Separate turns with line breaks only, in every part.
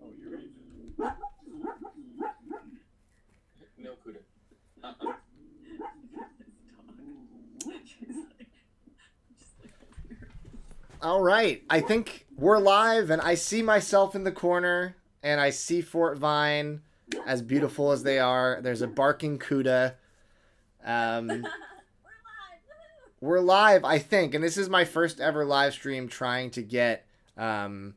Oh, you're right. No Kuda.
All right, I think we're live, and I see myself in the corner, and I see Fort Vine, as beautiful as they are. There's a barking Cuda. We're live, I think, and this is my first ever live stream trying to get, other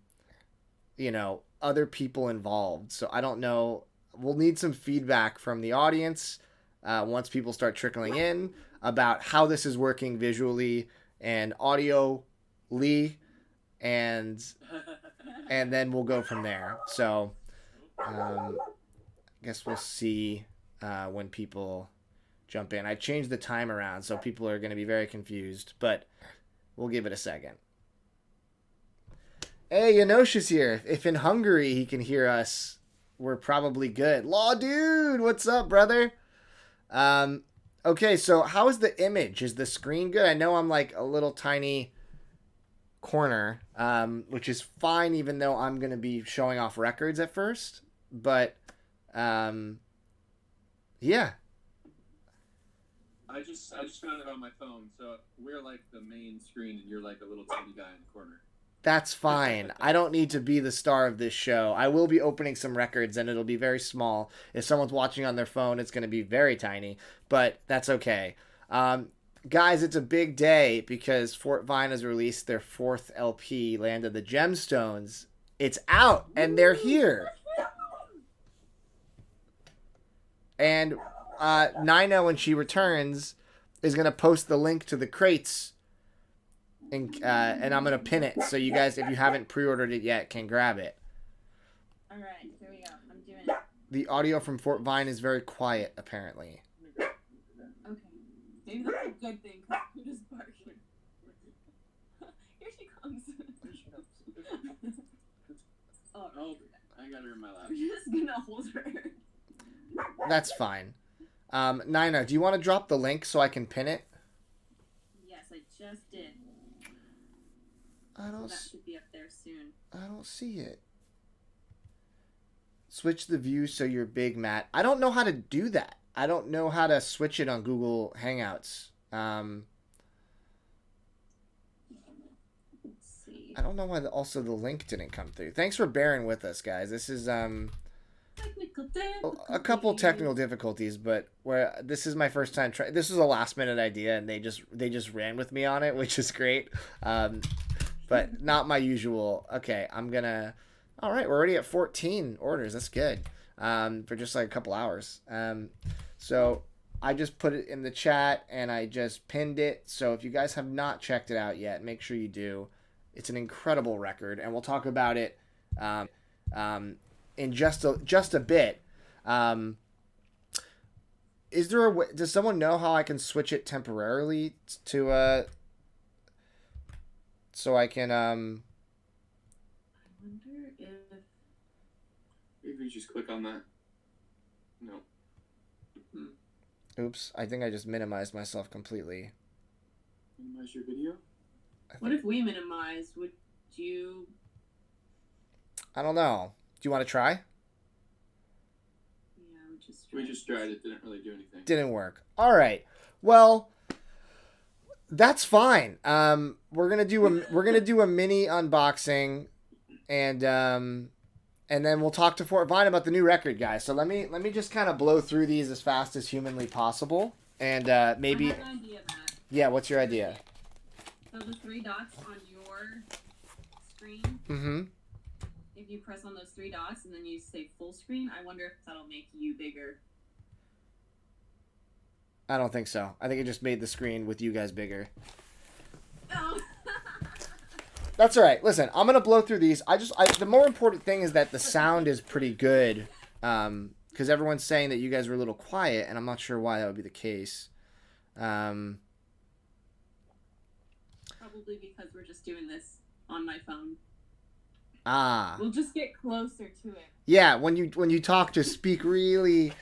people involved. So I don't know. We'll need some feedback from the audience once people start trickling in about how this is working visually and audio. Lee, and then we'll go from there. So I guess we'll see when people jump in. I changed the time around, so people are going to be very confused, but we'll give it a second. Hey, Janosha's here. If in Hungary he can hear us, we're probably good. Law dude, what's up, brother? Okay, so how is the image? Is the screen good? I know I'm like a little tiny corner, which is fine, even though I'm going to be showing off records at first, but yeah.
I just found it on my phone, so we're like the main screen and you're like a little tiny guy in the corner.
That's fine. I don't need to be the star of this show. I will be opening some records and it'll be very small. If someone's watching on their phone, it's going to be very tiny, but that's okay. Guys, it's a big day because Fort Vine has released their 4th LP, Land of the Gemstones. It's out, and they're here. And Nina, when she returns, is going to post the link to the crates, and I'm going to pin it, so you guys, if you haven't pre-ordered it yet, can grab it.
All right, here we go. I'm doing it.
The audio from Fort Vine is very quiet, apparently.
Maybe that's a good thing, because I'm just barking. Here she comes.
Oh, I got her in my lap.
I'm just gonna hold her.
That's fine. Nina, do you want to drop the link so I can pin it?
Yes, I just did.
I don't.
That should be up there soon.
I don't see it. Switch the view so you're big, Matt. I don't know how to do that. I don't know how to switch it on Google Hangouts.
Let's see.
I don't know why also the link didn't come through. Thanks for bearing with us, guys. This is
Technical difficulties.
a couple technical difficulties, but this is my first time trying. This was a last minute idea, and they just ran with me on it, which is great. But not my usual. Okay, I'm gonna. All right, we're already at 14 orders. That's good. For just like a couple hours. So I just put it in the chat and I just pinned it. So if you guys have not checked it out yet, make sure you do. It's an incredible record, and we'll talk about it in just a bit. Is there a way? Does someone know how I can switch it temporarily to so I can
I wonder if...
Maybe you just click on that. No.
Oops, I think I just minimized myself completely.
Minimize your video?
What if we minimize? Would you...
I don't know. Do you want to try?
Yeah,
we just tried it. Didn't really do anything.
Didn't work. All right. Well, that's fine. We're gonna do a mini unboxing, and then we'll talk to Fort Vine about the new record, guys. So let me just kind of blow through these as fast as humanly possible, and maybe.
I have an idea, Matt.
Yeah. What's your idea?
So the 3 dots on your screen.
Mm-hmm.
If you press on those 3 dots and then you say full screen, I wonder if that'll make you bigger.
I don't think so. I think it just made the screen with you guys bigger.
Oh.
That's all right. Listen, I'm gonna blow through these. The more important thing is that the sound is pretty good, because everyone's saying that you guys were a little quiet, and I'm not sure why that would be the case.
Probably because we're just doing this on my phone.
Ah.
We'll just get closer to it.
Yeah, when you talk, just speak really.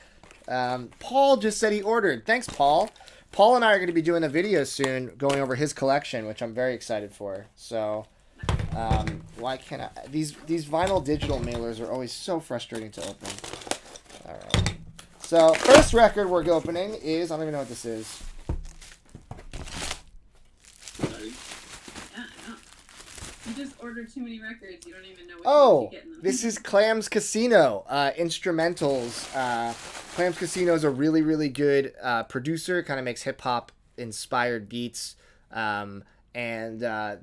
Paul just said he ordered. Thanks, Paul. Paul and I are going to be doing a video soon going over his collection, which I'm very excited for. So, Why can't I? These vinyl digital mailers are always so frustrating to open. All right. So first record we're opening is, I don't even know what this is.
You just order too many records. You don't even know what you get in them.
This is Clams Casino instrumentals. Clams Casino is a really, really good producer. Kind of makes hip hop inspired beats. And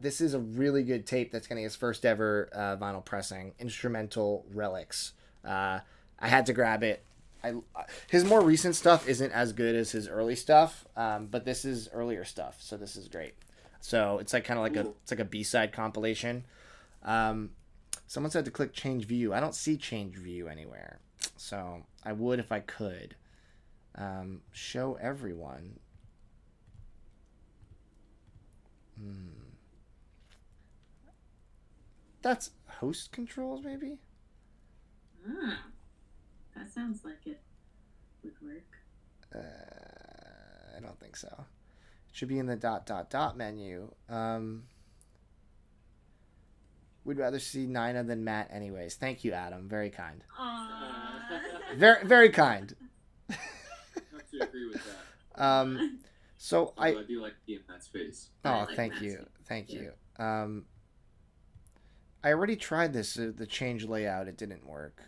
this is a really good tape that's getting his first ever vinyl pressing. Instrumental Relics. I had to grab it. His more recent stuff isn't as good as his early stuff, but this is earlier stuff, so this is great. So it's like kind of like a B-side compilation. Someone said to click change view. I don't see change view anywhere, so I would if I could. Show everyone. That's host controls, maybe?
That sounds like it would work.
I don't think so. It should be in the ... menu. We'd rather see Nina than Matt anyways. Thank you, Adam. Very kind.
Aww.
Very, very kind.
I have to agree with that.
So
I do like being in Matt's face.
Oh,
I like
thank
Matt's
you.
face.
Thank you. I already tried this, the change layout. It didn't work.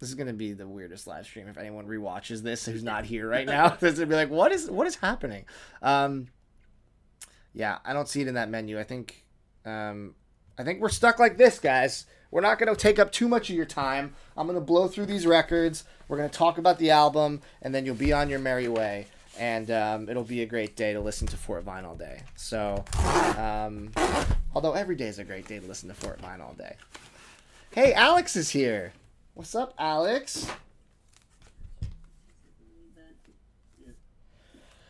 This is gonna be the weirdest live stream if anyone rewatches this who's not here right now. They're gonna be like, what is happening? Yeah, I don't see it in that menu. I think we're stuck like this, guys. We're not gonna take up too much of your time. I'm gonna blow through these records. We're gonna talk about the album, and then you'll be on your merry way. And it'll be a great day to listen to Fort Vine all day. So, although every day is a great day to listen to Fort Vine all day. Hey, Alex is here. What's up, Alex?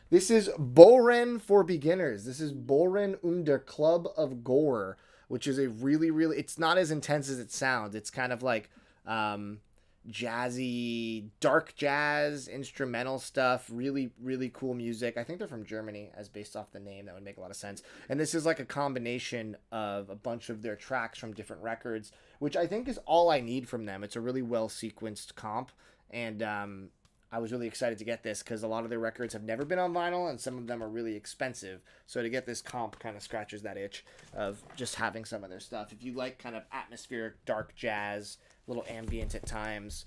This is Bohren for beginners. This is Bohren und der Club of Gore, which is a really, really... It's not as intense as it sounds. It's kind of like... jazzy, dark jazz, instrumental stuff, really, really cool music. I think they're from Germany, as based off the name. That would make a lot of sense. And this is like a combination of a bunch of their tracks from different records, which I think is all I need from them. It's a really well-sequenced comp, and I was really excited to get this because a lot of their records have never been on vinyl, and some of them are really expensive. So to get this comp kind of scratches that itch of just having some of their stuff. If you like kind of atmospheric, dark jazz, little ambient at times,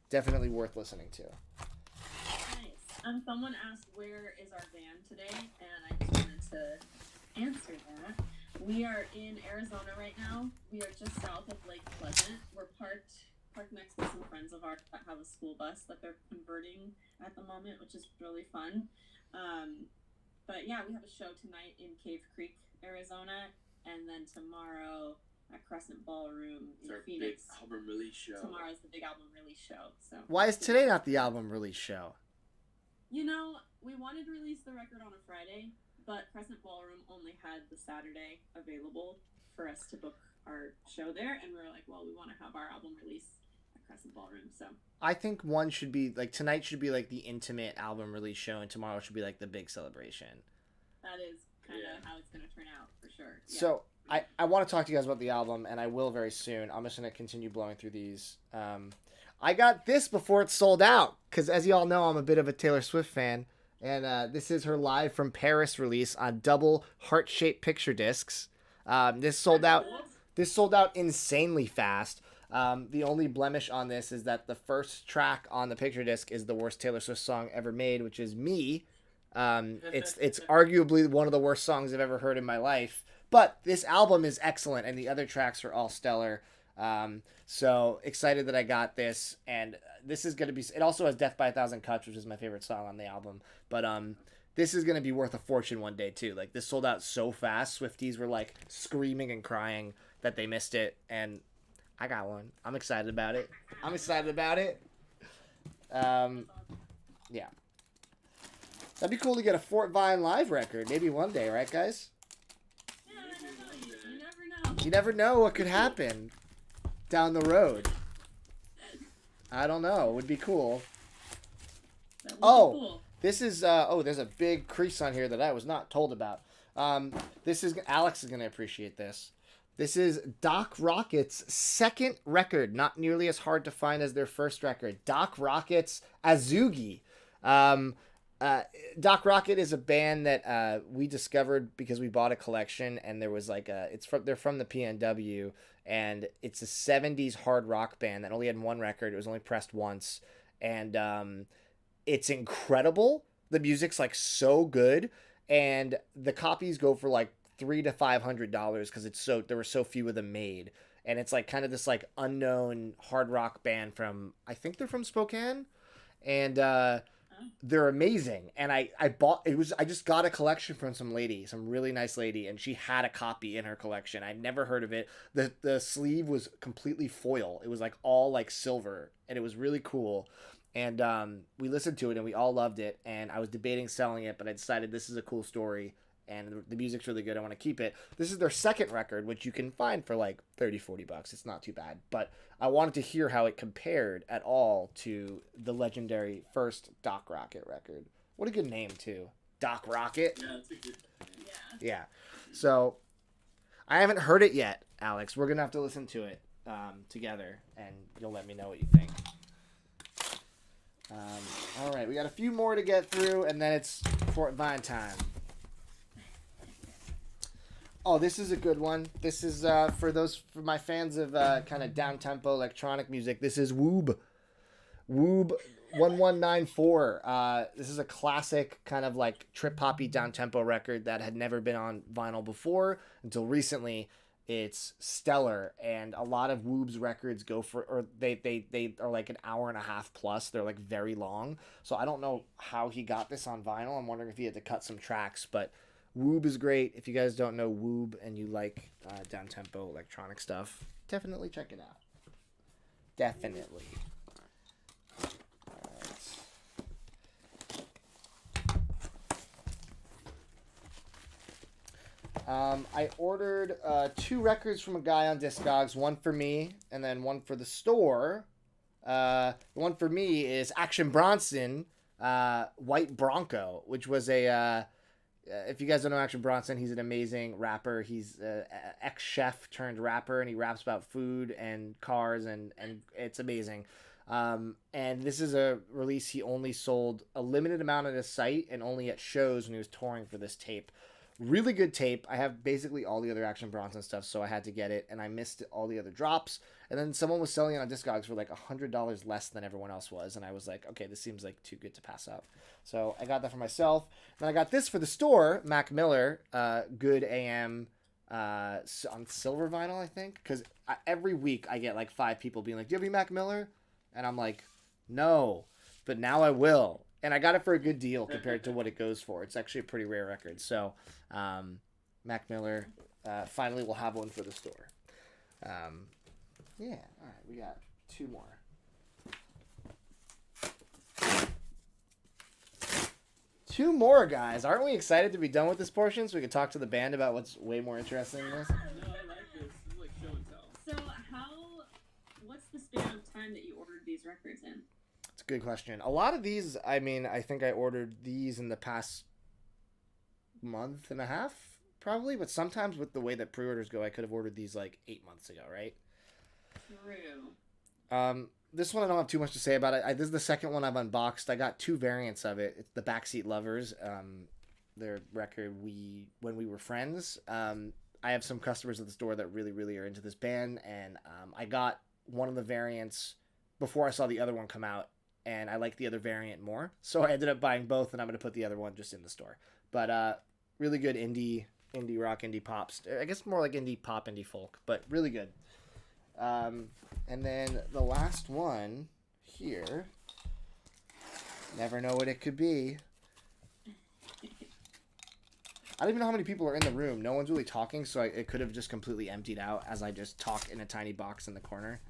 definitely worth listening to.
Nice. Someone asked where is our van today, and I just wanted to answer that. We are in Arizona right now. We are just south of Lake Pleasant. We're parked next to some friends of ours that have a school bus that they're converting at the moment, which is really fun. But yeah, we have a show tonight in Cave Creek, Arizona, and then tomorrow at Crescent Ballroom in Phoenix.
Big album release show.
Tomorrow's the big album release show. So
why is today not the album release show?
You know, we wanted to release the record on a Friday, but Crescent Ballroom only had the Saturday available for us to book our show there, and we were like, well, we want to have our album release at Crescent Ballroom. So I
think one should be like, tonight should be like the intimate album release show, and tomorrow should be like the big celebration.
That is kind of how it's going to turn out for sure. Yeah.
So I want to talk to you guys about the album, and I will very soon. I'm just going to continue blowing through these. I got this before it sold out, because as you all know, I'm a bit of a Taylor Swift fan, and this is her Live from Paris release on double heart-shaped picture discs. This sold out insanely fast. The only blemish on this is that the first track on the picture disc is the worst Taylor Swift song ever made, which is Me. It's arguably one of the worst songs I've ever heard in my life. But this album is excellent, and the other tracks are all stellar. So excited that I got this, and this is going to be... It also has Death by a Thousand Cuts, which is my favorite song on the album. But this is going to be worth a fortune one day, too. Like, this sold out so fast. Swifties were, like, screaming and crying that they missed it, and I got one. I'm excited about it. Yeah. That'd be cool to get a Fort Vine live record. Maybe one day, right, guys? You never know what could happen down the road. I don't know. It would be cool.
Cool.
This is... there's a big crease on here that I was not told about. This is Alex is gonna appreciate this. This is Doc Rocket's second record, not nearly as hard to find as their first record. Doc Rocket's Azugi. Doc Rocket is a band that we discovered because we bought a collection, and there was like they're from the PNW, and it's a 70s hard rock band that only had one record. It was only pressed once, and it's incredible. The music's like so good, and the copies go for like $300 to $500 because there were so few of them made, and it's like kind of this like unknown hard rock band from, I think they're from Spokane, and they're amazing. And I just got a collection from some really nice lady, and she had a copy in her collection. I'd never heard of it. The sleeve was completely foil. It was like all like silver, and it was really cool. And we listened to it, and we all loved it. And I was debating selling it, but I decided this is a cool story, and the music's really good. I want to keep it. This is their second record, which you can find for like $30-$40. It's not too bad. But I wanted to hear how it compared at all to the legendary first Doc Rocket record. What a good name, too. Doc Rocket.
Yeah, that's a good name.
Yeah. So I haven't heard it yet, Alex. We're going to have to listen to it together, and you'll let me know what you think. All right, we got a few more to get through, and then it's Fort Vine time. Oh, this is a good one. This is for my fans of kind of down-tempo electronic music. This is Woob 1194. This is a classic kind of like trip-hoppy down-tempo record that had never been on vinyl before until recently. It's stellar, and a lot of Woob's records go for, or they are like an hour and a half plus. They're like very long. So I don't know how he got this on vinyl. I'm wondering if he had to cut some tracks, but Woob is great. If you guys don't know Woob and you like down-tempo electronic stuff, definitely check it out. Definitely. All right. I ordered 2 records from a guy on Discogs, one for me and then one for the store. The one for me is Action Bronson, White Bronco, which was a... if you guys don't know Action Bronson, he's an amazing rapper. He's an ex-chef turned rapper, and he raps about food and cars, and it's amazing. And this is a release he only sold a limited amount on his site and only at shows when he was touring for this tape. Really good tape. I have basically all the other Action Bronson stuff, so I had to get it, and I missed all the other drops. And then someone was selling it on Discogs for like $100 less than everyone else was, and I was like, okay, this seems like too good to pass up. So I got that for myself. Then I got this for the store, Mac Miller, Good AM on silver vinyl, I think, because every week I get like 5 people being like, do you have any Mac Miller? And I'm like, no, but now I will. And I got it for a good deal compared to what it goes for. It's actually a pretty rare record. So, Mac Miller, finally we'll have one for the store. Yeah, all right, we got 2 more. Two more, guys. Aren't we excited to be done with this portion so we can talk to the band about what's way more interesting than this?
No, I like this. This is like show and tell.
So what's the span of time that you ordered these records in?
It's a good question. A lot of these, I think I ordered these in the past month and a half, probably. But sometimes with the way that pre-orders go, I could have ordered these like 8 months ago, right?
True.
This one I don't have too much to say about it. This is the second one I've unboxed. I got 2 variants of it. It's the Backseat Lovers, their record When We Were Friends. I have some customers at the store that really, really are into this band, and I got one of the variants before I saw the other one come out, and I like the other variant more. So I ended up buying both, and I'm going to put the other one just in the store. But really good indie rock, indie pop. I guess more like indie pop, indie folk, but really good. And then the last one here, never know what it could be. I don't even know how many people are in the room. No one's really talking, so it could have just completely emptied out as I just talk in a tiny box in the corner.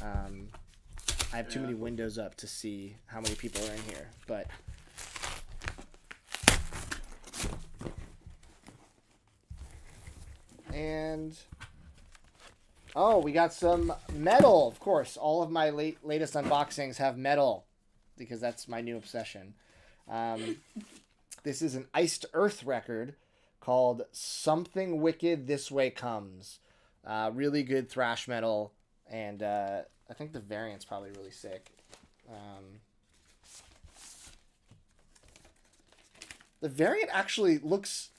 I have too many windows up to see how many people are in here, but... And... oh, we got some metal, of course. All of my latest unboxings have metal, because that's my new obsession. This is an Iced Earth record called Something Wicked This Way Comes. Really good thrash metal, and I think the variant's probably really sick. The variant actually looks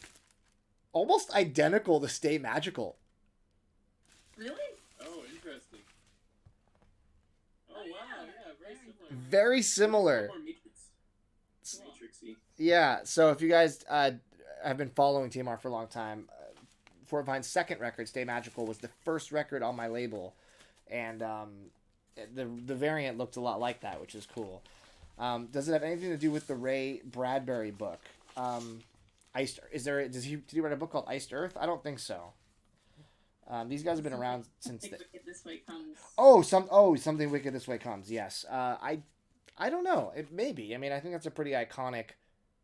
almost identical to Stay Magical.
Really?
Oh, interesting. Oh, wow, yeah, very similar.
Very similar.
More matrixy.
Yeah, so if you guys have been following TMR for a long time, Fort Vine's second record, Stay Magical, was the first record on my label, and the variant looked a lot like that, which is cool. Does it have anything to do with the Ray Bradbury book? Iced, did he write a book called Iced Earth? I don't think so. These guys have been around since
Something Wicked This Way Comes.
Something Wicked This Way Comes. Yes. I don't know. It maybe. I mean, I think that's a pretty iconic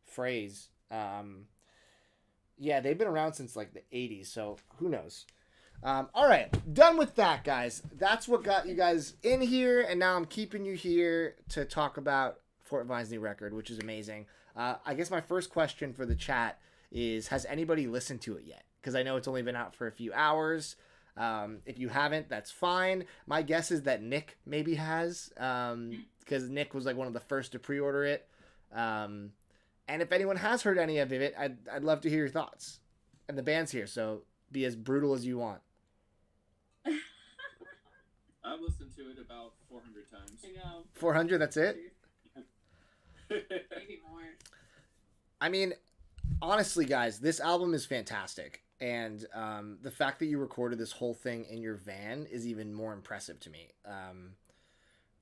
phrase. Yeah, they've been around since like the 80s, so who knows. All right, done with that, guys. That's what got you guys in here, and now I'm keeping you here to talk about Fort Vine's new record, which is amazing. I guess my first question for the chat is, has anybody listened to it yet? Because I know it's only been out for a few hours. If you haven't, that's fine. My guess is that Nick maybe has, because Nick was like one of the first to pre-order it. And if anyone has heard any of it, I'd love to hear your thoughts. And the band's here, so be as brutal as you want.
I've listened to it about 400 times.
I know.
400, that's it?
Maybe more.
I mean, honestly, guys, this album is fantastic. And the fact that you recorded this whole thing in your van is even more impressive to me.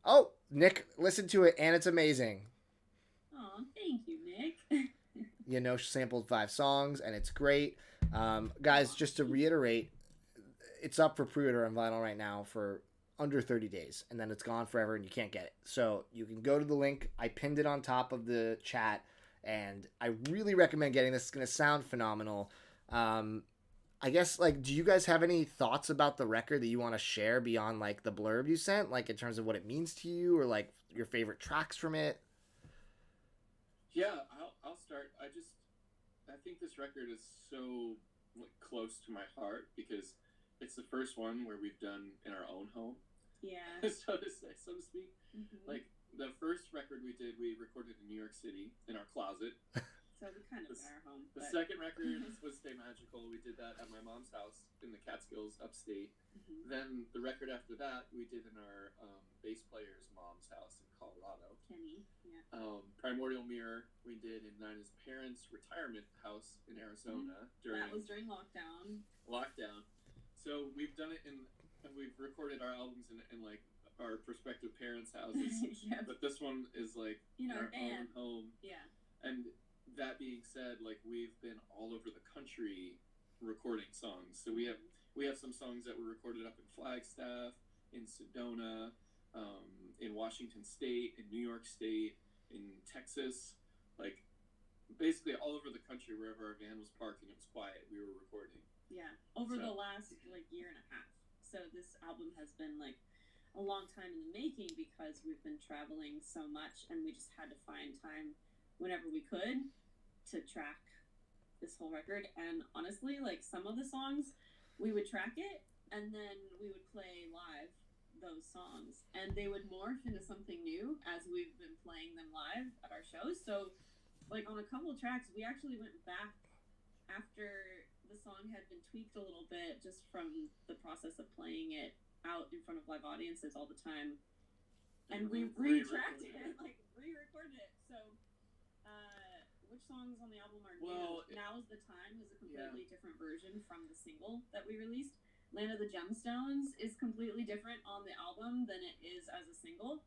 Oh, Nick listened to it, and it's amazing.
Oh, thank you, Nick.
You know, she sampled 5 songs, and it's great. Guys, just to reiterate, it's up for pre-order on vinyl right now for under 30 days, and then it's gone forever, and you can't get it. So you can go to the link. I pinned it on top of the chat, and I really recommend getting this. It's going to sound phenomenal. I guess, like, do you guys have any thoughts about the record that you want to share beyond, like, the blurb you sent, like, in terms of what it means to you, or, like, your favorite tracks from it?
Yeah, I'll start. I think this record is so like close to my heart because it's the first one where we've done in our own home.
Yeah.
so to speak. Mm-hmm. Like the first record we did, we recorded in New York City in our closet.
So we kind of in our home.
The second record was Stay Magical. We did that at my mom's house in the Catskills, upstate. Mm-hmm. Then the record after that, we did in our bass player's mom's house in Colorado.
Kenny, yeah.
Primordial Mirror, we did in Nina's parents' retirement house in Arizona.
That was during lockdown.
So we've done it we've recorded our albums in like our prospective parents' houses. Yep. But this one is like in our own home. Yeah. And that being said, like we've been all over the country recording songs. So we have some songs that were recorded up in Flagstaff, in Sedona, in Washington State, in New York State, in Texas, like basically all over the country. Wherever our van was parked and it was quiet, we were recording.
Yeah, over the last like year and a half. So this album has been like a long time in the making because we've been traveling so much, and we just had to find time whenever we could to track this whole record. And honestly, like some of the songs, we would track it and then we would play live those songs, and they would morph into something new as we've been playing them live at our shows. So like on a couple of tracks, we actually went back after the song had been tweaked a little bit just from the process of playing it out in front of live audiences all the time, and we re-tracked it, like re-recorded it. So which songs on the album are new? Now Is the Time is a completely different version from the single that we released. Land of the Gemstones is completely different on the album than it is as a single.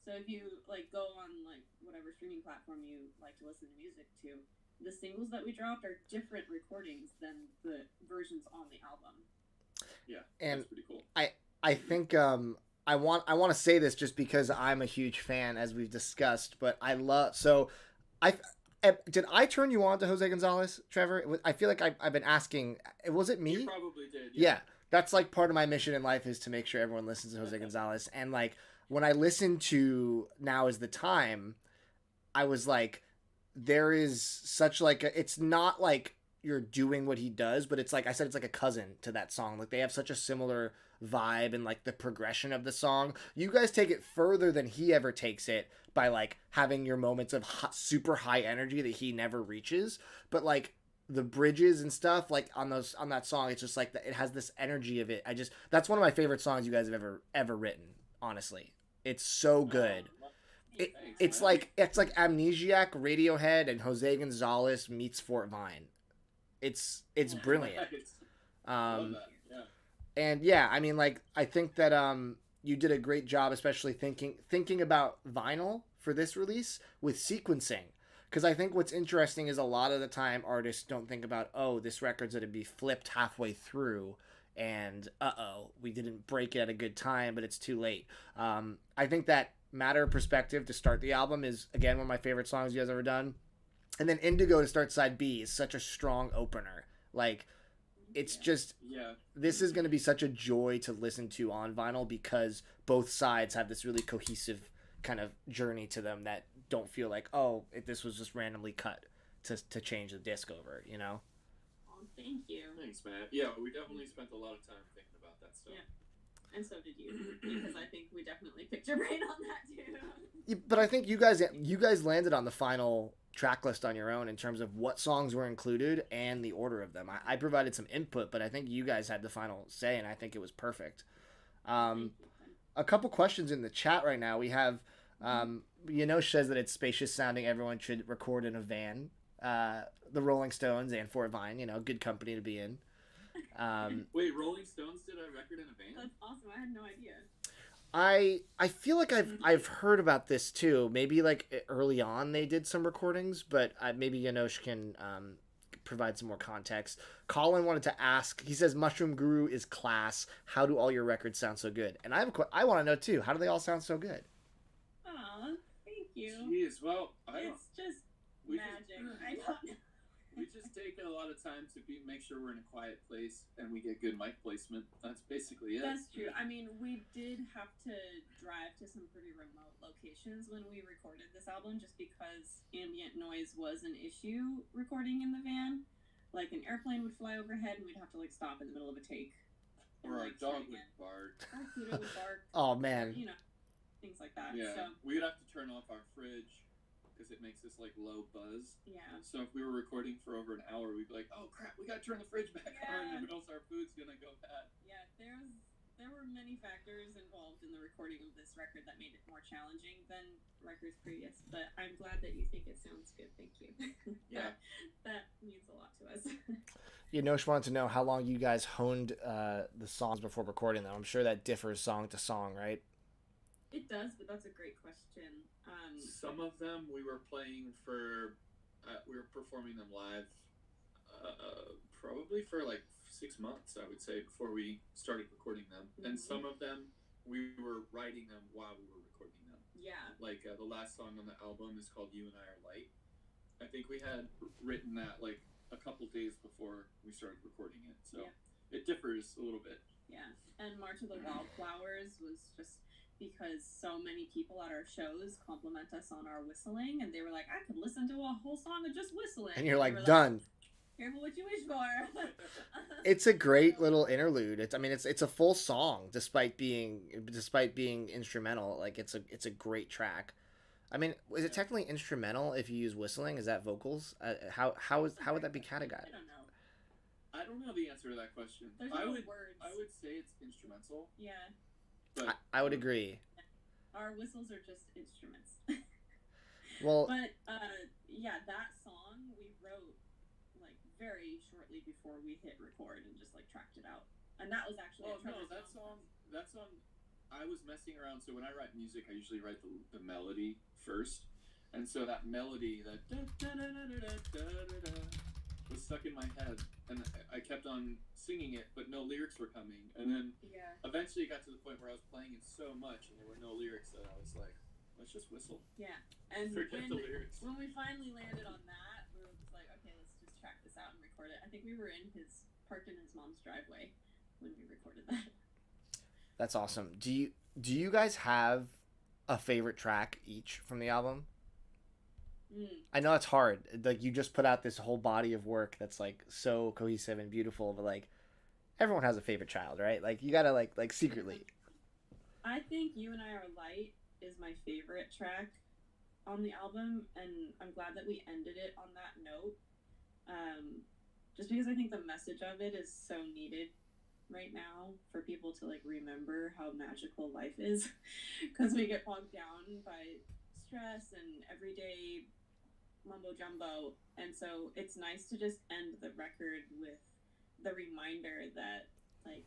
So if you like go on like whatever streaming platform you like to listen to music to, the singles that we dropped are different recordings than the versions on the album.
Yeah, and
that's pretty cool.
I think I want to say this just because I'm a huge fan, as we've discussed, but did I turn you on to Jose Gonzalez, Trevor? I feel like I've been asking. Was it me?
You probably did.
Yeah. That's like part of my mission in life is to make sure everyone listens to Jose Gonzalez. And like when I listened to Now Is the Time, I was like, there is such like it's not like you're doing what he does, but it's like I said, it's like a cousin to that song. Like they have such a similar vibe and like the progression of the song. You guys take it further than he ever takes it by like having your moments of super high energy that he never reaches, but like the bridges and stuff like on that song, it's just like it has this energy of it. That's one of my favorite songs you guys have ever written. Honestly, it's so good. It's like Amnesiac, Radiohead, and Jose Gonzalez meets Fort Vine. It's brilliant. And yeah, I mean, like I think that you did a great job, especially thinking about vinyl for this release with sequencing. Because I think what's interesting is a lot of the time artists don't think about, oh, this record's going to be flipped halfway through and we didn't break it at a good time, but it's too late. I think that Matter of Perspective to start the album is, again, one of my favorite songs you guys ever done. And then Indigo to start side B is such a strong opener. Like, it's just, this is going to be such a joy to listen to on vinyl because both sides have this really cohesive kind of journey to them that don't feel like, oh, this was just randomly cut to change the disc over, you know?
Oh, thank you.
Thanks, Matt. Yeah, we definitely spent a lot of time thinking about that stuff.
Yeah. And so did you, because I think we definitely picked your brain on that too.
Yeah, but I think you guys landed on the final track list on your own in terms of what songs were included and the order of them. I provided some input, but I think you guys had the final say, and I think it was perfect. A couple questions in the chat right now. We have, says that it's spacious sounding. Everyone should record in a van. The Rolling Stones and Fort Vine, good company to be in.
Wait, Rolling Stones did a record in a van?
That's awesome. I had no idea.
I feel like I've heard about this too. Maybe like early on they did some recordings, but maybe Janosch can provide some more context. Colin wanted to ask. He says Mushroom Guru is class. How do all your records sound so good? And I want to know too. How do they all sound so good?
Aw, thank you.
Jeez, well,
it's just magic. I don't know.
We just take a lot of time to make sure we're in a quiet place and we get good mic placement. That's basically it.
That's true. I mean, we did have to drive to some pretty remote locations when we recorded this album just because ambient noise was an issue recording in the van. Like an airplane would fly overhead and we'd have to like stop in the middle of a take.
Or our dog would bark.
Or Pluto would bark.
Oh, man.
Or, things like that.
Yeah.
So,
we'd have to turn off our fridge because it makes this like low buzz.
Yeah.
So if we were recording for over an hour, we'd be like, "Oh crap, we gotta turn the fridge back on, or else our food's gonna go bad."
Yeah, there were many factors involved in the recording of this record that made it more challenging than records previous. But I'm glad that you think it sounds good. Thank you.
Yeah,
that means a lot to us.
Janosch wanted to know how long you guys honed the songs before recording them. I'm sure that differs song to song, right?
It does, but that's a great question.
Some of them we were playing for, we were performing them live, probably for like 6 months, I would say, before we started recording them. Mm-hmm. And some of them we were writing them while we were recording them.
Yeah.
Like the last song on the album is called "You and I Are Light." I think we had written that like a couple days before we started recording it, so it differs a little bit.
Yeah, and "March of the Wildflowers" was just because so many people at our shows compliment us on our whistling, and they were like, I could listen to a whole song of just whistling.
And you're like, done.
Careful what you wish for.
It's a great little interlude. It's a full song despite being instrumental. Like it's a great track. I mean, is it technically instrumental if you use whistling? Is that vocals? How would that be categorized?
I don't know the answer to that question.
There's no words.
I would say it's instrumental.
Yeah.
But
I would agree.
Our whistles are just instruments.
Well,
but that song we wrote like very shortly before we hit record and just like tracked it out. And that was actually
that song I was messing around. So when I write music, I usually write the melody first. And so that melody, that da da da da da da da da, was stuck in my head, and I kept on singing it, but no lyrics were coming. And then eventually it got to the point where I was playing it so much, and there were no lyrics that I was like, let's just whistle.
Yeah, and
forget the lyrics.
When we finally landed on that, we were just like, okay, let's just track this out and record it. I think we were parked in his mom's driveway when we recorded that.
That's awesome. Do you guys have a favorite track each from the album? I know it's hard. Like, you just put out this whole body of work that's like so cohesive and beautiful, but like everyone has a favorite child, right? Like, you gotta like secretly.
I think You and I Are Light is my favorite track on the album, and I'm glad that we ended it on that note. Just because I think the message of it is so needed right now for people to like remember how magical life is, because we get bogged down by stress and everyday mumbo jumbo, and so it's nice to just end the record with the reminder that like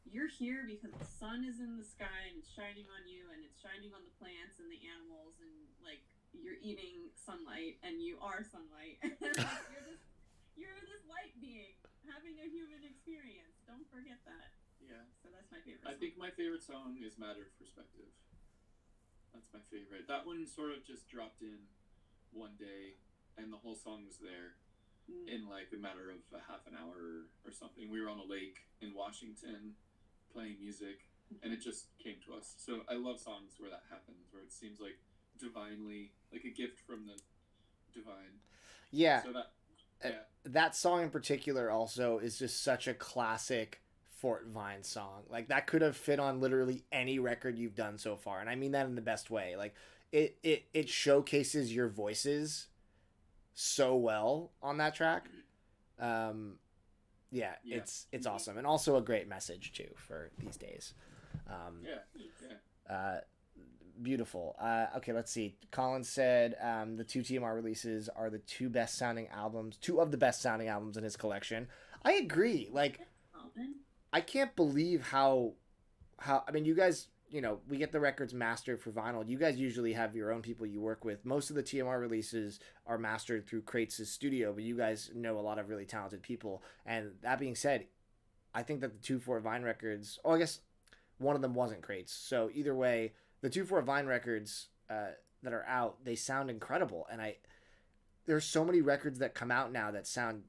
you're here because the sun is in the sky and it's shining on you, and it's shining on the plants and the animals, and like you're eating sunlight and you are sunlight. you're this light being having a human experience. Don't forget that.
Yeah.
So that's my favorite song.
I think my favorite song is Matter of Perspective. That's my favorite. That one sort of just dropped in one day, and the whole song was there in like a matter of a half an hour or something. We were on a lake in Washington playing music, and it just came to us. So I love songs where that happens, where it seems like divinely, like a gift from the divine.
Yeah.
So
that song in particular also is just such a classic Fort Vine song. Like, that could have fit on literally any record you've done so far, and I mean that in the best way. Like, it showcases your voices so well on that track. It's awesome, and also a great message too for these days. Beautiful. Okay, let's see. Colin said the 2 TMR releases are the two of the best sounding albums in his collection. I agree. Like, I can't believe how I mean, you guys, we get the records mastered for vinyl. You guys usually have your own people you work with. Most of the TMR releases are mastered through Crates' studio, but you guys know a lot of really talented people. And that being said, I think that the 2 Fort Vine records, I guess one of them wasn't Crates. So either way, the 2 Fort Vine records that are out, they sound incredible. And there's so many records that come out now that sound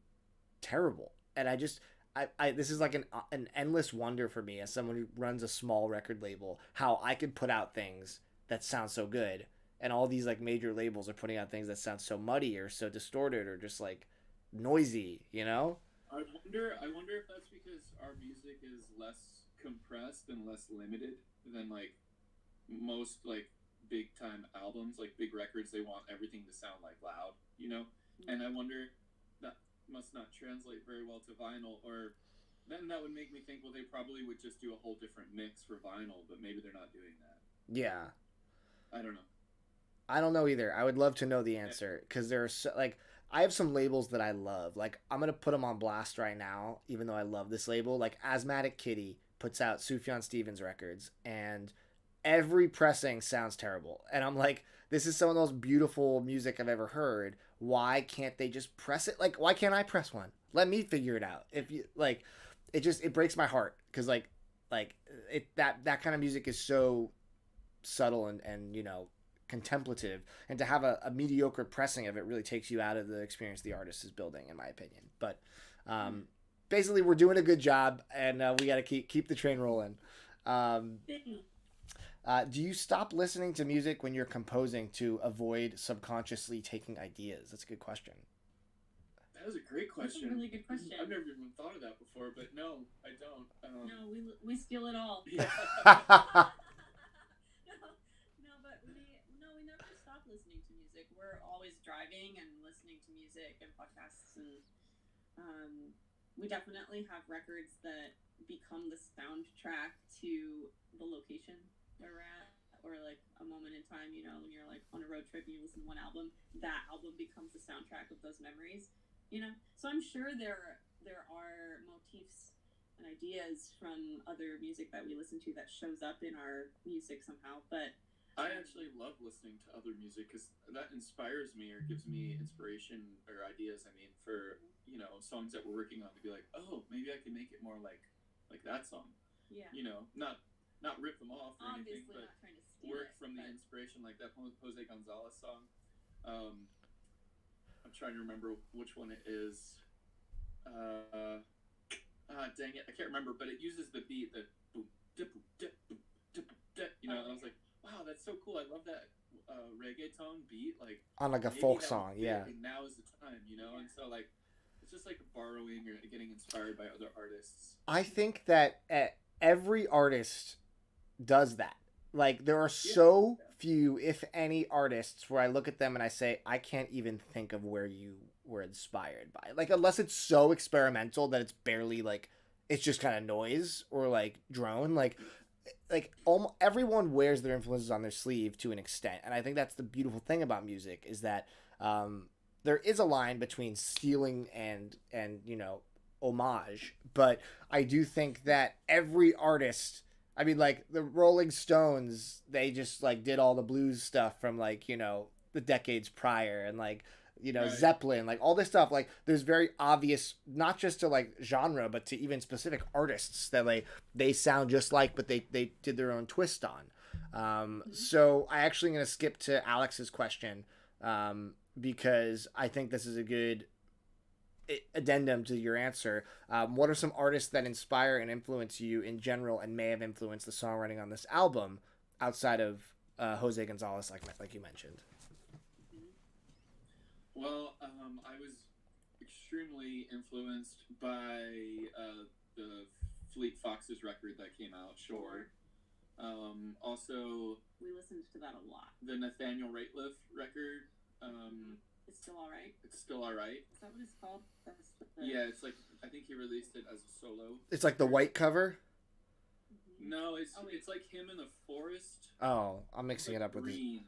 terrible. And this is like an endless wonder for me as someone who runs a small record label, how I could put out things that sound so good, and all these like major labels are putting out things that sound so muddy or so distorted or just like noisy,
I wonder if that's because our music is less compressed and less limited than like most like big time albums, like big records. They want everything to sound like loud, and I wonder that must not translate very well to vinyl, or then that would make me think, well, they probably would just do a whole different mix for vinyl, but maybe they're not doing that.
Yeah.
I don't know.
I don't know either. I would love to know the answer, because there's like, I have some labels that I love. Like, I'm going to put them on blast right now, even though I love this label. Like, Asthmatic Kitty puts out Sufjan Stevens records, and every pressing sounds terrible. And I'm like, this is some of the most beautiful music I've ever heard. Why can't they just press it? Like, why can't I press one? Let me figure it out. If you like, it breaks my heart, because like that kind of music is so subtle and contemplative, and to have a mediocre pressing of it really takes you out of the experience the artist is building, in my opinion. But basically, we're doing a good job, and we got to keep the train rolling. Do you stop listening to music when you're composing to avoid subconsciously taking ideas? That's a good question.
That is a great question.
That's a really good question.
I've never even thought of that before, but no, I don't.
No, we steal it all.
Yeah.
We never stop listening to music. We're always driving and listening to music and podcasts, and we definitely have records that become the soundtrack to the location where we're at, or like a moment in time, when you're like on a road trip and you listen to one album, that album becomes the soundtrack of those memories, So I'm sure there are motifs and ideas from other music that we listen to that shows up in our music somehow, but
I actually love listening to other music, because that inspires me, or gives me inspiration or ideas, for, songs that we're working on, to be like, oh, maybe I can make it more like that song.
Yeah.
Not rip them off or
Obviously,
anything, but
not trying to steal
work
it,
from the inspiration, like that Jose Gonzalez song. I'm trying to remember which one it is. Dang it, I can't remember, but it uses the beat, the boom, dip, boom, dip, boom, dip, boom, dip, and I was like, wow, that's so cool. I love that reggaeton beat, like
on like a folk song, yeah.
Now is the time, you know, and so like it's just like borrowing or getting inspired by other artists.
I think that every artist does that. Like there are so few, if any, artists where I look at them and I say I can't even think of where you were inspired by. Like unless it's so experimental that it's barely like it's just kind of noise or like drone. Like almost everyone wears their influences on their sleeve to an extent, and I think that's the beautiful thing about music is that there is a line between stealing and you know homage, but I do think that every artist, I mean like the Rolling Stones, they just like did all the blues stuff from like you know the decades prior, and like you know, right. Zeppelin, like all this stuff, like there's very obvious, not just to like genre, but to even specific artists that like they sound just like, but they did their own twist on. So I actually going to skip to Alex's question because I think this is a good addendum to your answer. What are some artists that inspire and influence you in general and may have influenced the songwriting on this album outside of Jose Gonzalez, like you mentioned?
Well, I was extremely influenced by the Fleet Foxes record that came out, Shore. Also,
we listened to that a lot.
The Nathaniel Rateliff record.
It's Still Alright.
It's Still Alright.
Is that what it's called?
Yeah, it's like I think he released it as a solo.
It's like the white cover.
No, it's like him in the forest.
Oh, I'm mixing it up with
green.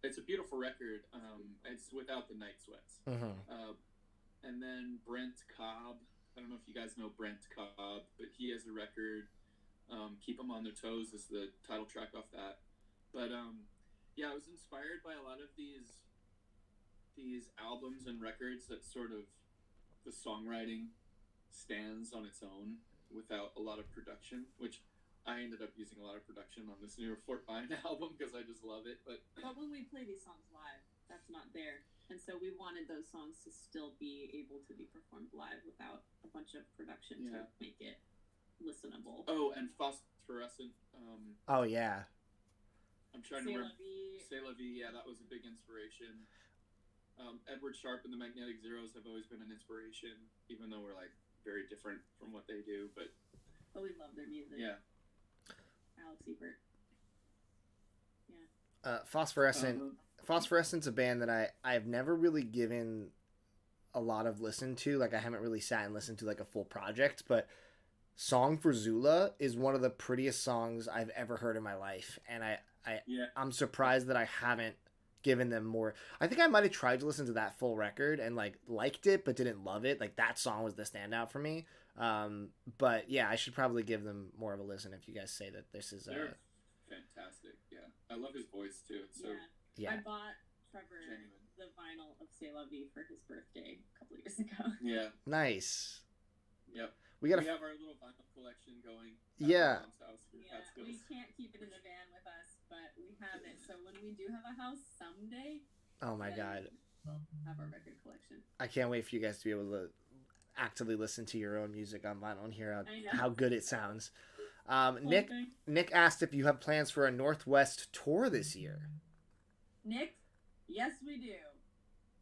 It's a beautiful record. It's without the Night Sweats. And then Brent Cobb. I don't know if you guys know Brent Cobb, but he has a record. Keep 'Em on Their Toes is the title track off that. But yeah, I was inspired by a lot of these albums and records that sort of the songwriting stands on its own without a lot of production, which I ended up using a lot of production on this new Fort Pine album because I just love it. But
when we play these songs live, that's not there. And so we wanted those songs to still be able to be performed live without a bunch of production to make it listenable.
Oh, and Phosphorescent.
Oh, yeah.
I'm trying to remember. C'est la vie, yeah, that was a big inspiration. Edward Sharpe and the Magnetic Zeros have always been an inspiration, even though we're like very different from what they do. But
we love their music.
Yeah.
Alex Ebert.
Yeah. Phosphorescent's a band that I've never really given a lot of listen to. Like I haven't really sat and listened to like a full project, but Song for Zula is one of the prettiest songs I've ever heard in my life, and I'm surprised that I haven't given them more. I think I might have tried to listen to that full record and like liked it but didn't love it. Like that song was the standout for me. But yeah, I should probably give them more of a listen if you guys say that this is
they're fantastic. Yeah, I love his voice too. It's so
I bought Trevor the vinyl of C'est La Vie for his birthday a couple years ago.
Yeah,
nice.
Yep,
we
have our little vinyl collection going.
Yeah,
we can't keep it in the van with us, but we have it. So when we do have a house someday,
oh my god,
have our record collection.
I can't wait for you guys to be able to actively listen to your own music on vinyl and hear how good it sounds. Nick asked if you have plans for a Northwest tour this year.
Nick, yes we do.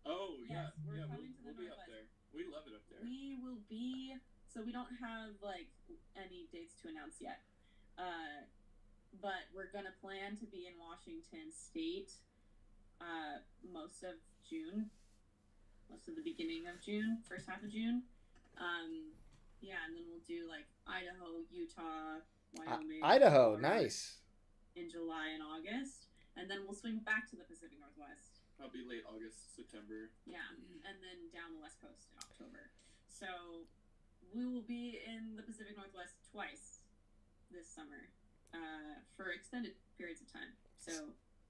Oh yeah,
we're coming to the
Northwest. Be up there. We love it up there.
We will be. So we don't have like any dates to announce yet, but we're gonna plan to be in Washington State most of the beginning of June, first half of June. And then we'll do like Idaho, Utah, Wyoming.
Idaho, nice.
In July and August, and then we'll swing back to the Pacific Northwest.
Probably late August, September.
Yeah, and then down the West Coast in October. So we will be in the Pacific Northwest twice this summer for extended periods of time.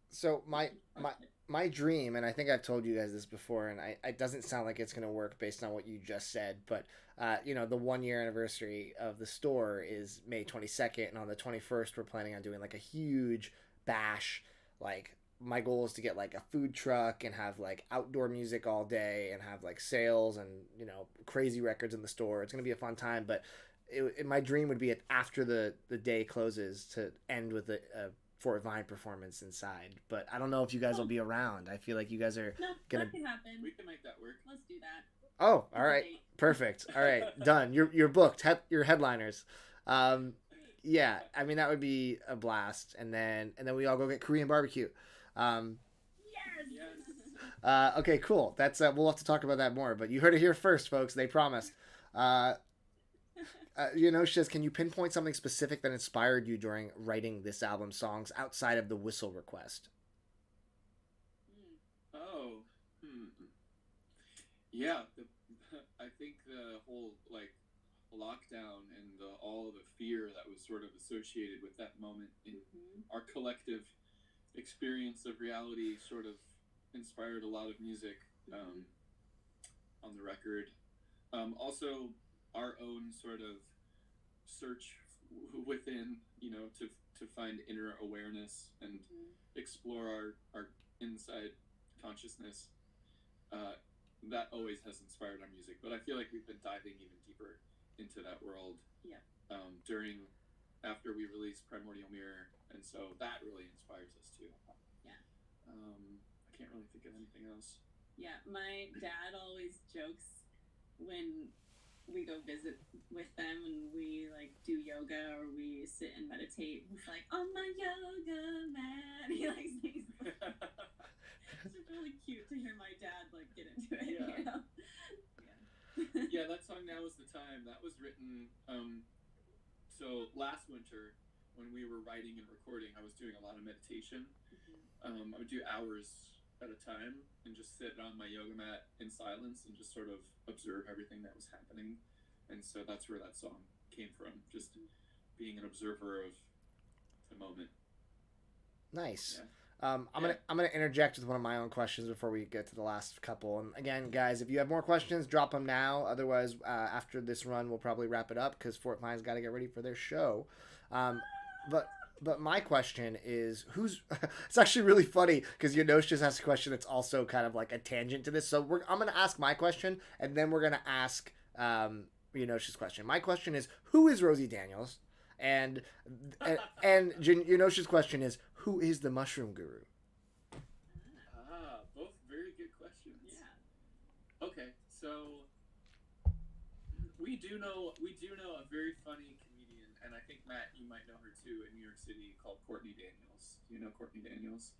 So my dream, and I think I've told you guys this before, and it doesn't sound like it's going to work based on what you just said, but the 1 year anniversary of the store is May 22nd, and on the 21st we're planning on doing like a huge bash. Like my goal is to get like a food truck and have like outdoor music all day and have like sales and crazy records in the store. It's going to be a fun time, but my dream would be after the day closes to end with a Fort Vine performance inside, but I don't know if you guys will be around. I feel like you guys are gonna.
That can happen.
We can make that work.
Let's do that.
Oh, all right, perfect. All right, done. You're booked. You're headliners. Yeah, I mean that would be a blast, and then we all go get Korean barbecue.
Yes.
Okay, cool. That's we'll have to talk about that more, but you heard it here first, folks. They promised. Shiz, can you pinpoint something specific that inspired you during writing this album's songs outside of the whistle request?
Yeah, I think the whole lockdown and all of the fear that was sort of associated with that moment in our collective experience of reality sort of inspired a lot of music on the record. Also, our own sort of search within, to find inner awareness and explore our inside consciousness. That always has inspired our music, but I feel like we've been diving even deeper into that world.
Yeah.
After we released Primordial Mirror, and so that really inspires us too.
Yeah.
I can't really think of anything else.
Yeah, my dad always jokes when we go visit with them and we do yoga or we sit and meditate. He's like, "On my yoga mat." He sings. It's really cute to hear my dad get into it.
Yeah.
Yeah.
Yeah, that song "Now Is the Time" that was written. So last winter when we were writing and recording, I was doing a lot of meditation. I would do hours at a time and just sit on my yoga mat in silence and just sort of observe everything that was happening. And so that's where that song came from, just being an observer of the moment.
Nice. Yeah. I'm gonna interject with one of my own questions before we get to the last couple. And again, guys, if you have more questions, drop them now. Otherwise, after this run, we'll probably wrap it up because Fort Vine's got to get ready for their show. But my question is, it's actually really funny because Yonosh just asked a question that's also kind of like a tangent to this. So I'm going to ask my question, and then we're going to ask Yonosh's question. My question is, who is Rosie Daniels? And Yonosh's question is, who is the Mushroom Guru?
Both very good questions.
Yeah.
Okay, so we do know a very funny comedian, and I think Matt, you might know her too, in New York City, called Courtney Daniels. Do you know Courtney Daniels?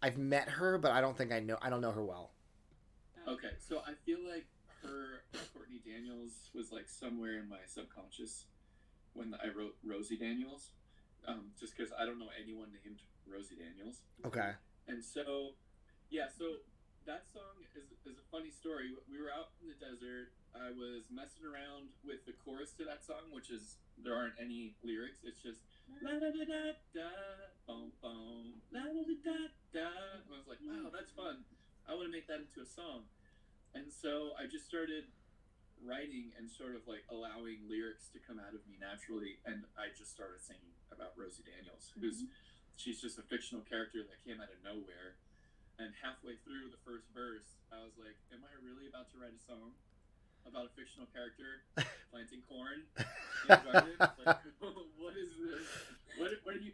I've met her, but I don't know her well.
Okay, so I feel like Courtney Daniels was somewhere in my subconscious when I wrote Rosie Daniels, just because I don't know anyone named Rosie Daniels.
Okay.
And so, yeah, so that song is a funny story. We were out in the desert. I was messing around with the chorus to that song, which is, there aren't any lyrics. It's just, la da da da da, boom boom, la da da da da. And I was like, wow, that's fun. I want to make that into a song. And so I just started writing and sort of allowing lyrics to come out of me naturally, and I just started singing about Rosie Daniels, she's just a fictional character that came out of nowhere. And halfway through the first verse, I was like, am I really about to write a song about a fictional character planting corn in a garden? What is this? What are you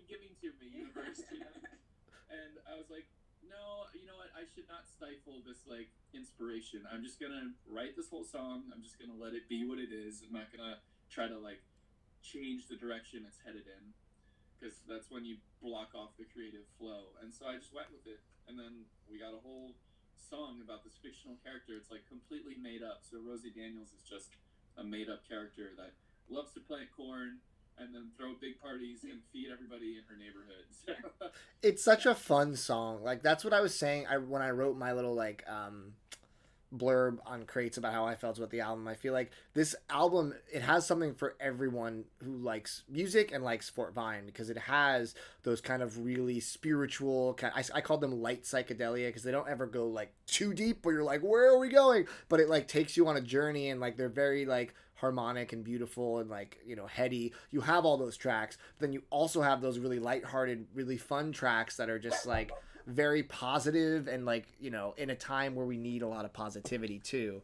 giving to me, universe? And I was like, no, you know what? I should not stifle this inspiration. I'm just gonna write this whole song. I'm just gonna let it be what it is. I'm not gonna try to change the direction it's headed in, because that's when you block off the creative flow. And so I just went with it, and then we got a whole song about this fictional character. It's completely made up. So Rosie Daniels is just a made up character that loves to plant corn and then throw big parties and feed everybody in her neighborhood. So.
It's such a fun song. That's what I was saying when I wrote my little blurb on Crates about how I felt about the album. I feel like this album, it has something for everyone who likes music and likes Fort Vine, because it has those kind of really spiritual, I call them light psychedelia, because they don't ever go too deep where you're like, where are we going? But it takes you on a journey, and they're very harmonic and beautiful and heady. You have all those tracks, but then you also have those really lighthearted, really fun tracks that are just very positive and in a time where we need a lot of positivity too.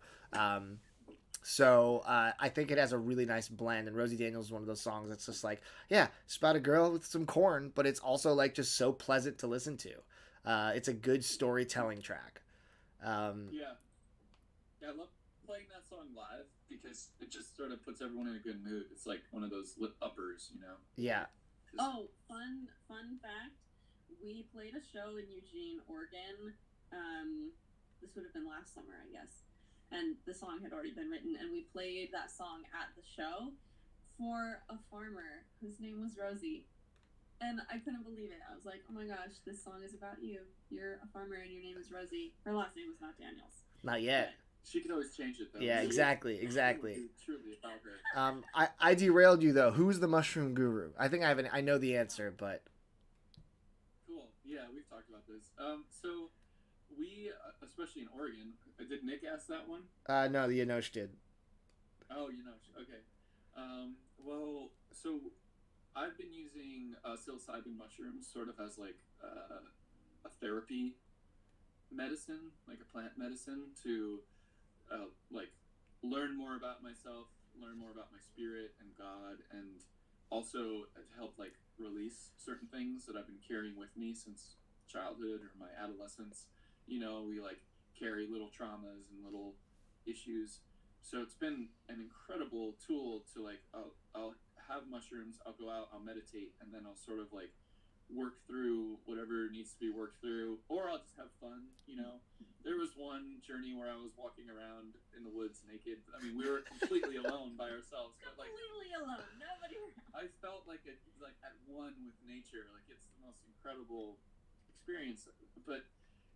So I think it has a really nice blend, and Rosie Daniels is one of those songs that's just like, yeah, it's about a girl with some corn, but it's also like just so pleasant to listen to. It's a good storytelling track.
Yeah, I love playing that song live because it just sort of puts everyone in a good mood. It's like one of those lip uppers, you know.
Yeah.
Oh, fun fact. We played a show in Eugene, Oregon. This would have been last summer, I guess. And the song had already been written, and we played that song at the show for a farmer whose name was Rosie. And I couldn't believe it. I was like, oh my gosh, this song is about you. You're a farmer and your name is Rosie. Her last name was not Daniels.
Not yet.
But she could always change it, though.
Yeah, exactly.
Truly about her.
I derailed you, though. Who's the Mushroom Guru? I think I know the answer, but...
Cool. Yeah, we've talked about this. So we, especially in Oregon, did Nick ask that one?
No, the Enosh did.
Oh, okay. Well, so I've been using psilocybin mushrooms sort of as like a therapy medicine, like a plant medicine to like learn more about myself, learn more about my spirit and God, and also to help like release certain things that I've been carrying with me since childhood or my adolescence. We like carry little traumas and little issues. So it's been an incredible tool to like, I'll have mushrooms, I'll go out, I'll meditate, and then I'll sort of like work through whatever needs to be worked through, or I'll just have fun. There was one journey where I was walking around in the woods naked. I mean, we were completely alone by ourselves. But like,
completely alone, nobody around.
I felt like at one with nature. Like it's the most incredible experience. But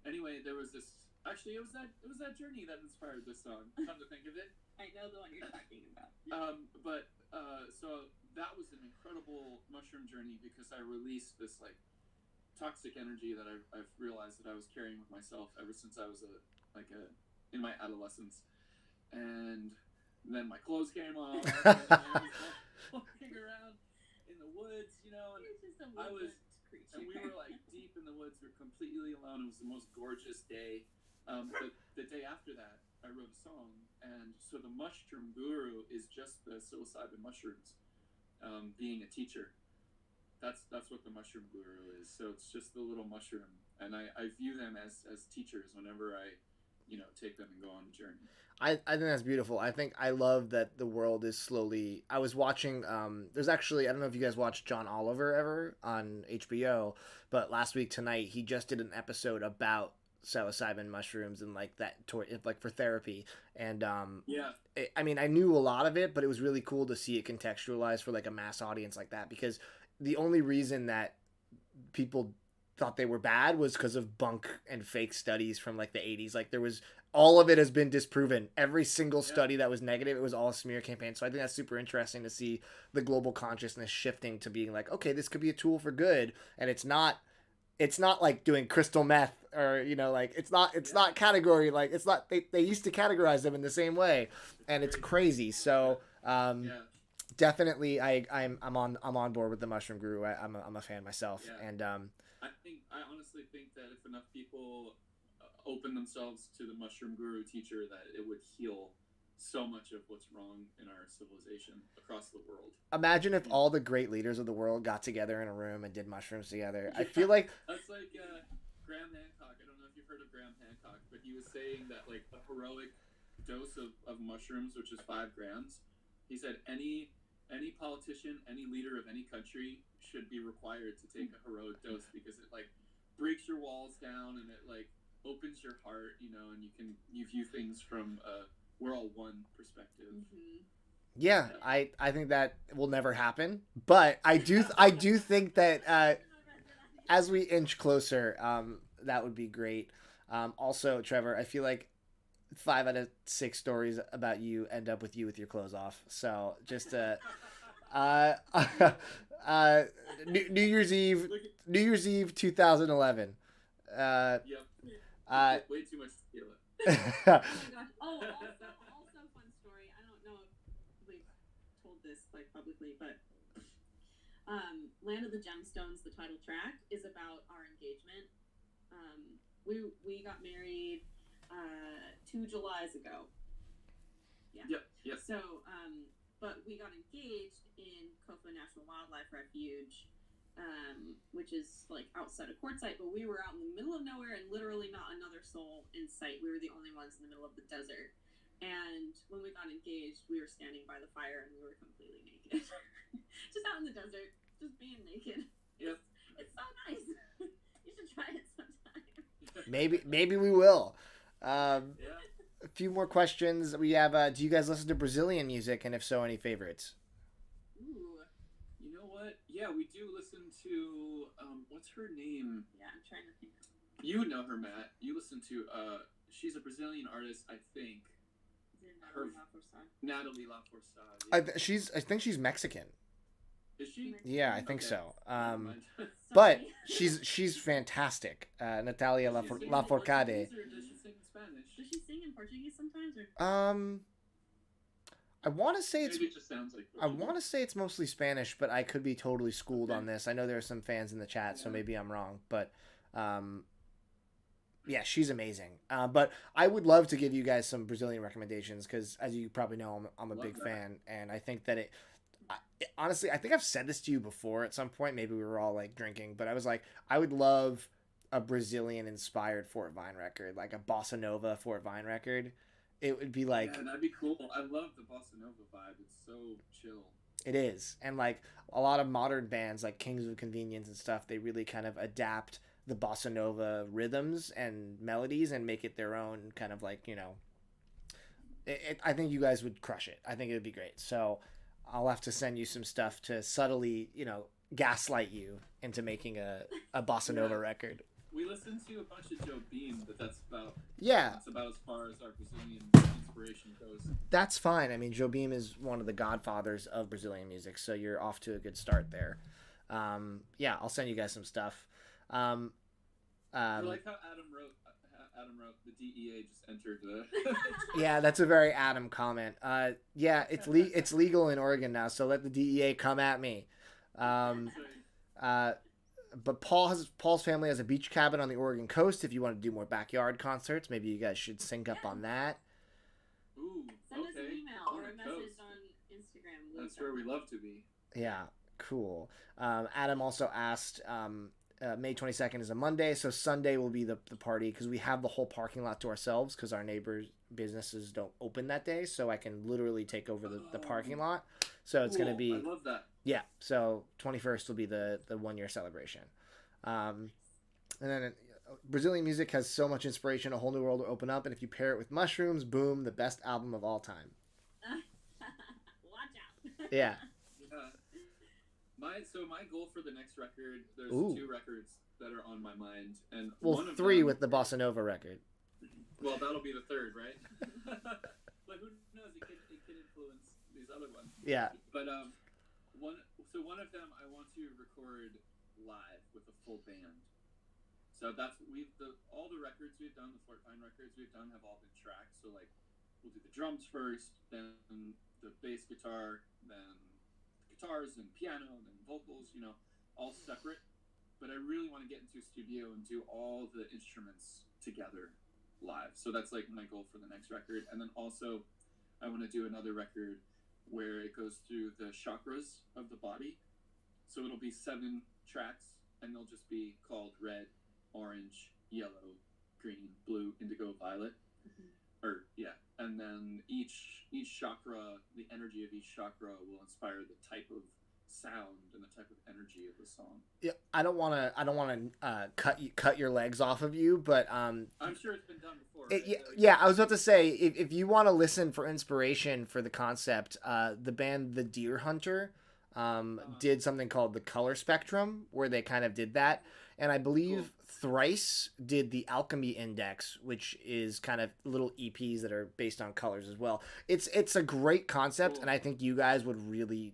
anyway, there was this. Actually, it was that journey that inspired this song. Come to think of it,
I know the one you're talking about.
So that was an incredible mushroom journey because I released this like toxic energy that I've realized that I was carrying with myself ever since I was in my adolescence, and then my clothes came off. And I was walking around in the woods, and and we were like deep in the woods. We were completely alone. It was the most gorgeous day. The day after that, I wrote a song, and so the Mushroom Guru is just the psilocybin mushrooms. Being a teacher, that's what the Mushroom Guru is. So it's just the little mushroom, and I view them as teachers whenever I take them and go on a journey.
I think that's beautiful. I think I love that the world is slowly... I was watching... there's actually... I don't know if you guys watched John Oliver ever on HBO, but last week tonight he just did an episode about psilocybin mushrooms and like that like for therapy, and I mean, I knew a lot of it, but it was really cool to see it contextualized for like a mass audience like that, because the only reason that people thought they were bad was because of bunk and fake studies from like the 80s. Like there was, all of it has been disproven. Every single study that was negative, it was all a smear campaign. So I think that's super interesting to see the global consciousness shifting to being like, okay, this could be a tool for good, and it's not like doing crystal meth, or like it's not category, like it's not, they used to categorize them in the same way, and it's crazy. So definitely I'm on board with the Mushroom Guru. I'm a fan myself. And
I honestly think that if enough people open themselves to the Mushroom Guru teacher, that it would heal so much of what's wrong in our civilization across the world.
Imagine if all the great leaders of the world got together in a room and did mushrooms together. I feel like
that's like Graham Hancock. I don't know if you've heard of Graham Hancock, but he was saying that like a heroic dose of mushrooms, which is 5 grams, he said any politician, any leader of any country should be required to take a heroic dose, because it like breaks your walls down, and it like opens your heart, and you view things from we're all one perspective.
Mm-hmm.
Yeah, I think that will never happen, but I do think that as we inch closer, that would be great. Also, Trevor, I feel like 5 out of 6 stories about you end up with you with your clothes off. So just New Year's Eve 2011.
Yep. Way too much tequila.
Oh my gosh. Also fun story. I don't know if we've told this like publicly, but Land of the Gemstones, the title track, is about our engagement. We got married 2 Julys ago, Yeah.
Yep. Yep.
So, but we got engaged in Kofa National Wildlife Refuge, which is like outside of Quartzsite, but we were out in the middle of nowhere and literally not another soul in sight. We were the only ones in the middle of the desert. And when we got engaged, we were standing by the fire and we were completely naked. Just out in the desert, just being naked.
Yep.
It's so nice. You should try it sometime.
Maybe we will.
Yeah.
A few more questions. We have, do you guys listen to Brazilian music? And if so, any favorites?
Ooh.
You know what? Yeah, we do listen to, what's her name?
Yeah, I'm trying to think.
You would know her, Matt. You listen to, she's a Brazilian artist, I think. Natalie Lafourcade.
I think she's Mexican.
Is she?
Yeah, I think so.
But
she's fantastic. Natalia Lafourcade.
Does she sing in Spanish?
Does she sing in Portuguese sometimes?
I want to say
Maybe it just sounds like
I want to say it's mostly Spanish, but I could be totally schooled on this. I know there are some fans in the chat, so maybe I'm wrong. But yeah, she's amazing. But I would love to give you guys some Brazilian recommendations because, as you probably know, I'm a big fan, and I think that honestly, I think I've said this to you before at some point. Maybe we were all like drinking, but I was like, I would love a Brazilian-inspired Fort Vine record, like a bossa nova Fort Vine record. It would be like,
yeah, that'd be cool. I love the bossa nova vibe. It's so chill.
It is, and like a lot of modern bands, like Kings of Convenience and stuff, they really kind of adapt the bossa nova rhythms and melodies and make it their own kind of like, you know. I think you guys would crush it. I think it would be great. So I'll have to send you some stuff to subtly, you know, gaslight you into making a bossa nova record.
We listened to a bunch of Joe Beam, but that's about as far as our Brazilian inspiration goes.
That's fine. I mean, Joe Beam is one of the godfathers of Brazilian music, so you're off to a good start there. Yeah, I'll send you guys some stuff.
I like how Adam wrote the DEA just entered the.
Yeah, that's a very Adam comment. Yeah, it's legal in Oregon now, so let the DEA come at me. But Paul's family has a beach cabin on the Oregon coast. If you want to do more backyard concerts, maybe you guys should sync up on that.
Ooh,
Send us an email or a message on Instagram.
That's where we love to be.
Yeah, cool. Adam also asked, May 22nd is a Monday, so Sunday will be the party because we have the whole parking lot to ourselves because our neighbors' businesses don't open that day, so I can literally take over the parking lot. So it's going to be...
I love that.
Yeah, so 21st will be the 1 year celebration. And then Brazilian music has so much inspiration, a whole new world will open up, and if you pair it with mushrooms, boom, the best album of all time.
Watch out.
Yeah.
My goal for the next record, there's 2 records that are on my mind, and
well, 3 with the bossa nova record.
Well, that'll be the 3rd, right? But who knows? It could influence these other ones.
Yeah.
But one of them I want to record live with a full band. So that's all the records we've done, the Fort Vine records we've done have all been tracked. So like we'll do the drums first, then the bass guitar, then guitars and piano and then vocals, you know, all separate. But I really want to get into a studio and do all the instruments together live. So that's like my goal for the next record. And then also I want to do another record where it goes through the chakras of the body. So it'll be 7 tracks and they'll just be called red, orange, yellow, green, blue, indigo, violet. And then each chakra, the energy of each chakra will inspire the type of sound and the type of energy of the song.
Yeah, I don't want to cut your legs off of you, but I'm
sure it's been done before.
Yeah, I was about to say if you want to listen for inspiration for the concept, the band The Deer Hunter did something called the Color Spectrum where they kind of did that, and I believe Thrice did the Alchemy Index, which is kind of little EPs that are based on colors as well. It's a great concept, and I think you guys would really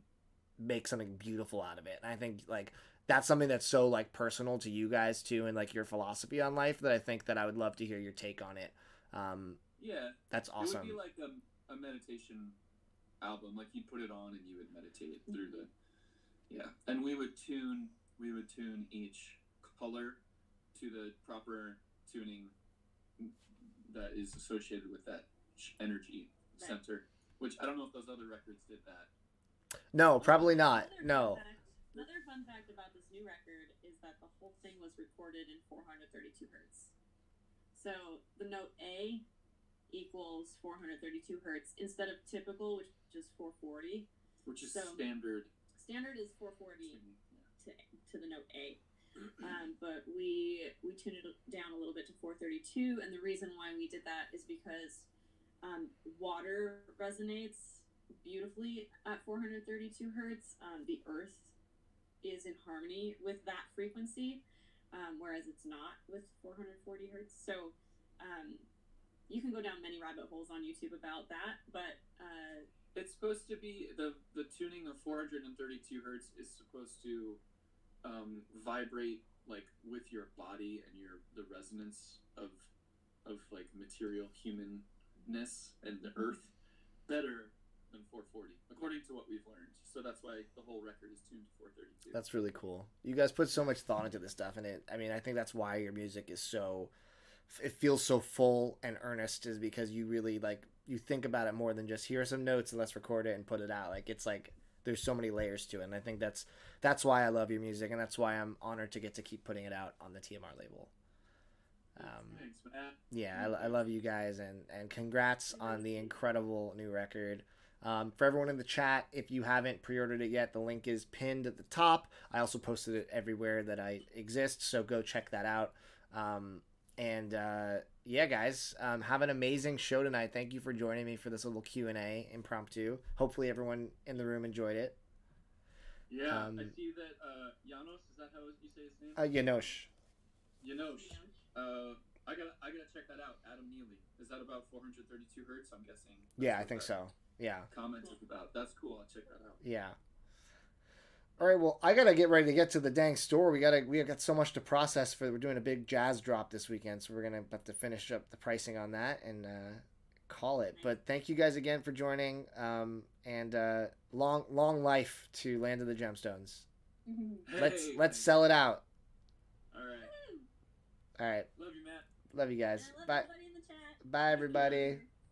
make something beautiful out of it. And I think like that's something that's so like personal to you guys too, and like your philosophy on life, that I think that I would love to hear your take on it.
Yeah,
that's awesome.
It would be like a meditation album, like you'd put it on and you would meditate through and we would tune each color to the proper tuning that is associated with that energy center. which I don't know if those other records did that.
No, probably not. No.
Another fun fact about this new record is that the whole thing was recorded in 432 hertz. So the note A equals 432 hertz instead of typical, which is 440.
Which is standard.
Standard is 440 to the note A. But we tuned it down a little bit to 432, and the reason why we did that is because water resonates beautifully at 432 hertz. The earth is in harmony with that frequency, whereas it's not with 440 hertz. So you can go down many rabbit holes on YouTube about that, but
it's supposed to be the tuning of 432 hertz is supposed to vibrate like with your body and the resonance of like material humanness and the earth better than 440, according to what we've learned. So that's why the whole record is tuned to 432.
That's really cool. You guys put so much thought into this stuff, and I think that's why your music is it feels so full and earnest, is because you really you think about it more than just here are some notes and let's record it and put it out. Like, it's like there's so many layers to it, and I think that's why I love your music, and that's why I'm honored to get to keep putting it out on the TMR label.
Thanks, man.
Yeah, I love you guys, and congrats on the incredible new record. For everyone in the chat, if you haven't pre-ordered it yet, the link is pinned at the top. I also posted it everywhere that I exist, so go check that out. Yeah, guys, have an amazing show tonight. Thank you for joining me for this little Q&A impromptu. Hopefully everyone in the room enjoyed it.
Yeah, I see that Janos, is that how you say his name?
Janosch.
I gotta check that out. Adam Neely. Is that about 432 hertz? I'm guessing.
Yeah, I think so. Yeah.
Commented about. That's cool. I'll check that out.
Yeah. All right. Well, I gotta get ready to get to the dang store. We got so much to process we're doing a big jazz drop this weekend, so we're gonna have to finish up the pricing on that and call it. But thank you guys again for joining. And long life to Land of the Gemstones.
Hey,
let's sell it out.
All right.
All right.
Love you, Matt.
Love you guys.
I love
Bye.
everybody in the chat.
Bye, everybody.